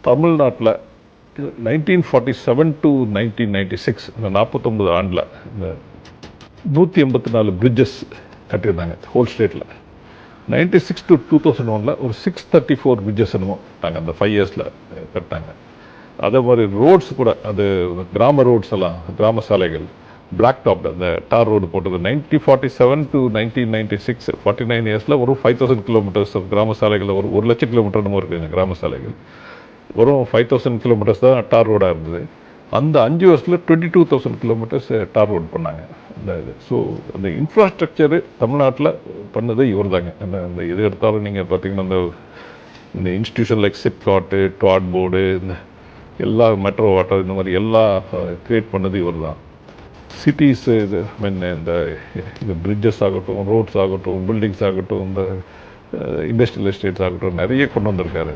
தமிழ்நாட்டில் 1947 to 1996 இந்த 49 ஆண்டில் இந்த 184 பிரிட்ஜஸ் கட்டியிருந்தாங்க ஹோல் ஸ்டேட்டில். 96 to 2001 ஒரு 634 பிரிட்ஜஸ் என்னமோ நாங்கள் அந்த 5 இயர்ஸில் கட்டினாங்க. அதே மாதிரி ரோட்ஸ் கூட, அது கிராம ரோட்ஸ் எல்லாம், கிராம சாலைகள் பிளாக் டாப், அந்த டார் ரோடு போட்டது 1947 to 1996 49 இயர்ஸில் ஒரு 5000 கிலோமீட்டர்ஸ் கிராம சாலைகள், ஒரு 1,00,000 கிலோமீட்டர் என்னமோ இருக்குதுங்க கிராம சாலைகள். வெறும் 5000 கிலோமீட்டர்ஸ் தான் டார் ரோடாக இருந்தது. அந்த 5 வருஷத்தில் 22,000 கிலோமீட்டர்ஸ் டார் ரோடு பண்ணாங்க இந்த இது. ஸோ அந்த இன்ஃப்ராஸ்ட்ரக்சரு தமிழ்நாட்டில் பண்ணது இவர் தாங்க. அந்த எது எடுத்தாலும் நீங்கள் பார்த்தீங்கன்னா இந்த institution like SIPCOT, dot board, இந்த எல்லா மெட்ரோ வாட்டர், இந்த மாதிரி எல்லாம் க்ரியேட் பண்ணது இவர் தான். சிட்டிஸ் இது மீன் இந்த பிரிட்ஜஸ் ஆகட்டும், ரோட்ஸ் ஆகட்டும், பில்டிங்ஸ் ஆகட்டும், இந்த இண்டஸ்ட்ரியல் எஸ்டேட்ஸ் ஆகட்டும், நிறைய கொண்டு வந்திருக்காரு.